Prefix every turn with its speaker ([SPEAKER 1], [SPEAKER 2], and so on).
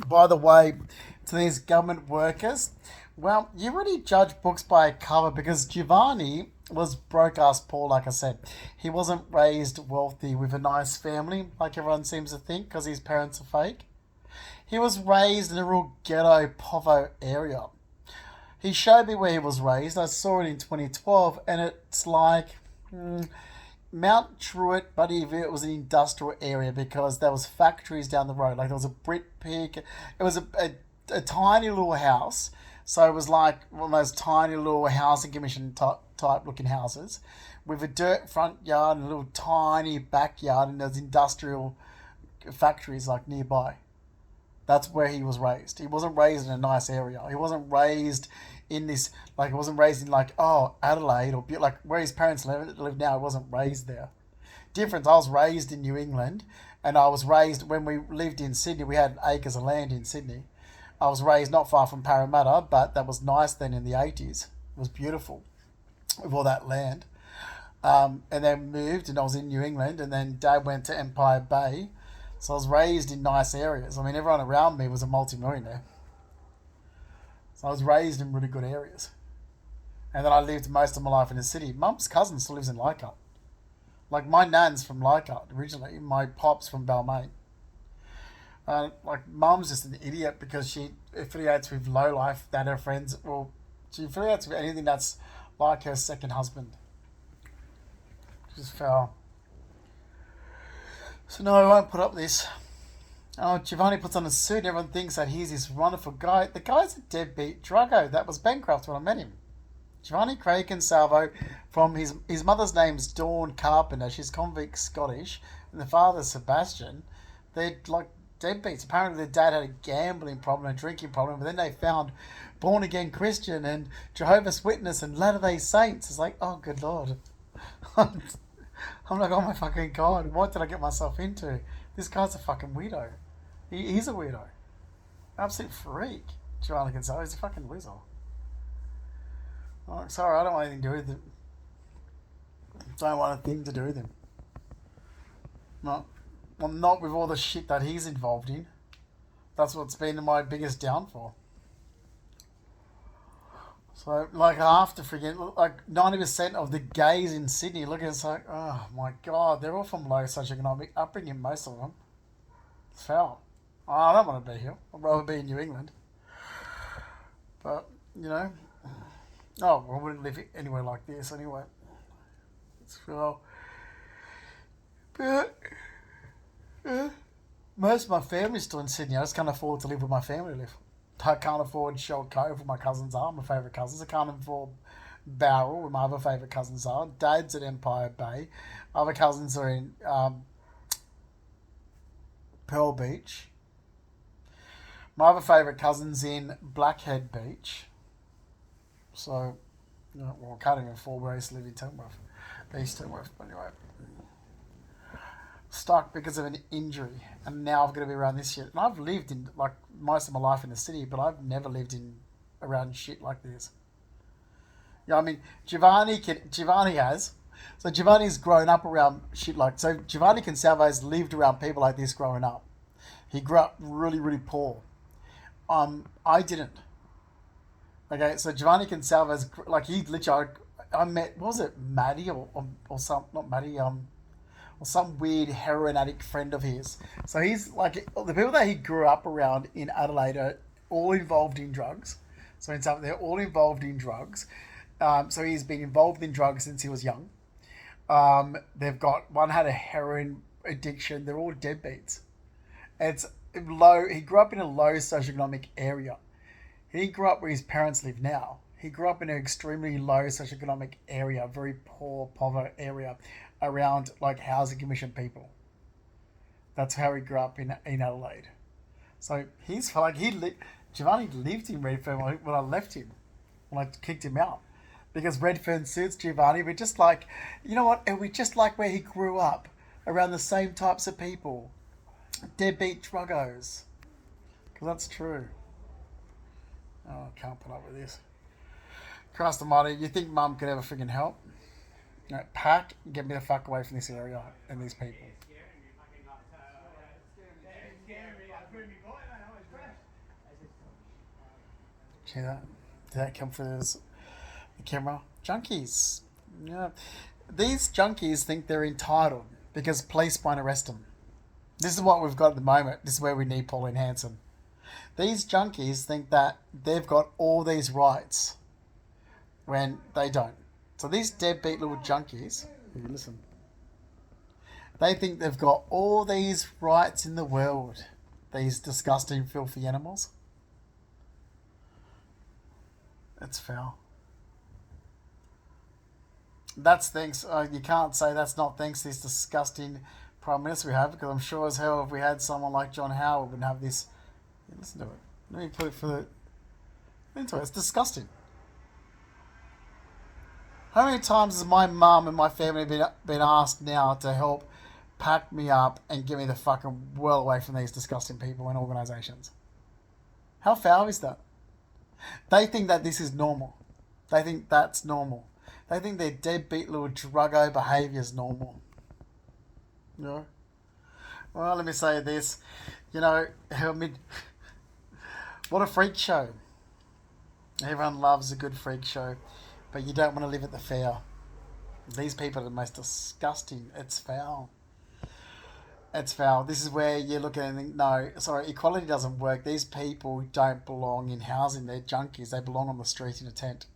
[SPEAKER 1] By the way, to these government workers, well, you really judge books by a cover because Giovanni was broke ass poor, like I said. He wasn't raised wealthy with a nice family, like everyone seems to think, because his parents are fake. He was raised in a real ghetto, povo area. He showed me where he was raised. I saw it in 2012, and it's like Mount Druitt, but it was an industrial area because there was factories down the road. Like there was a Brit Pig. It was a tiny little house. So it was like one of those tiny little housing commission type looking houses with a dirt front yard and a little tiny backyard, and there's industrial factories like nearby. That's where he was raised. He wasn't raised in a nice area. He wasn't raised in this, like, he wasn't raised in, like, oh, Adelaide or like where his parents live now. He wasn't raised there. Difference, I was raised in New England, and I was raised when we lived in Sydney. We had acres of land in Sydney. I was raised not far from Parramatta, but that was nice then in the 80s. It was beautiful with all that land. And then moved, and I was in New England, and then Dad went to Empire Bay. So I was raised in nice areas. I mean, everyone around me was a multimillionaire. So I was raised in really good areas. And then I lived most of my life in the city. Mum's cousin still lives in Leichhardt. Like, my nan's from Leichhardt originally. My pop's from Balmain. Like, Mum's just an idiot because she affiliates with low life that her friends... Well, she affiliates with anything that's like her second husband. Just foul. So no, I won't put up this. Oh, Giovanni puts on a suit. Everyone thinks that he's this wonderful guy. The guy's a deadbeat druggo. That was Bancroft when I met him. Giovanni Craig Consalvo, from his mother's name's Dawn Carpenter. She's convict Scottish, and the father's Sebastian. They're like deadbeats. Apparently, their dad had a gambling problem, a drinking problem, but then they found born again Christian and Jehovah's Witness and Latter Day Saints. It's like, oh, good lord. I'm like, oh my fucking god, what did I get myself into? This guy's a fucking weirdo. He's a weirdo. Absolute freak. Giovanni Gonzalez, he's a fucking weasel. Oh, sorry, I don't want anything to do with him. Don't want a thing to do with him. No. Well, not with all the shit that he's involved in. That's what's been my biggest downfall. So, like, I have to forget, like, 90% of the gays in Sydney, look at it's like, oh my god, they're all from low socioeconomic upbringing, most of them. It's foul. Oh, I don't want to be here. I'd rather be in New England. But, you know, oh, well, I wouldn't live anywhere like this anyway. It's foul. But, most of my family's still in Sydney. I just can't afford to live where my family live. I can't afford Shell Cove where my cousins are, my favourite cousins. I can't afford Bowral where my other favourite cousins are. Dad's at Empire Bay. Other cousins are in Pearl Beach. My other favourite cousin's in Blackhead Beach. So, you know, well, I can't even afford where I used to live in Tamworth. East Tamworth, but anyway. Stuck because of an injury, and now I've got to be around this shit. And I've lived in like most of my life in the city, but I've never lived in around shit like this. You know, I mean, Giovanni has. So Giovanni's grown up around shit like. So Giovanni Consalvo's lived around people like this growing up. He grew up really, really poor. I didn't. Okay, so Giovanni Consalvo's like he literally. I met, what was it, Maddie or some, not Maddie, or some weird heroin addict friend of his. So he's like, the people that he grew up around in Adelaide are all involved in drugs. So in some, they're all involved in drugs. So he's been involved in drugs since he was young. They've got, one had a heroin addiction. They're all deadbeats. It's low. He grew up in a low socioeconomic area. He didn't grow up where his parents live now. He grew up in an extremely low socioeconomic area, very poor, poverty area, around like housing commission people. That's how he grew up in Adelaide. So he's like Giovanni lived in Redfern when I left him, when I kicked him out, because Redfern suits Giovanni. We're just like, you know what? And we just like where he grew up, around the same types of people, deadbeat druggos. Because that's true. Oh, I can't put up with this. Christ almighty, you think mum could ever freaking help? You know, pack and get me the fuck away from this area and these people. See that? Did that come through the camera? Junkies. Yeah. These junkies think they're entitled because police won't arrest them. This is what we've got at the moment. This is where we need Pauline Hanson. These junkies think that they've got all these rights when they don't. So these deadbeat little junkies, listen, they think they've got all these rights in the world. These disgusting, filthy animals. It's foul. That's thanks. You can't say that's not thanks to this disgusting Prime Minister we have, because I'm sure as hell if we had someone like John Howard, we wouldn't have this. Yeah, listen to it. Let me put it for the. Into it. It's disgusting. How many times has my mum and my family been asked now to help pack me up and get me the fucking well away from these disgusting people and organisations? How foul is that? They think that this is normal. They think that's normal. They think their deadbeat little druggo behaviour is normal. You know? Well, let me say this. You know, I mean, what a freak show. Everyone loves a good freak show, but you don't want to live at the fair. These people are the most disgusting. It's foul. It's foul. This is where you look at it and think, no, sorry, equality doesn't work. These people don't belong in housing. They're junkies. They belong on the street in a tent.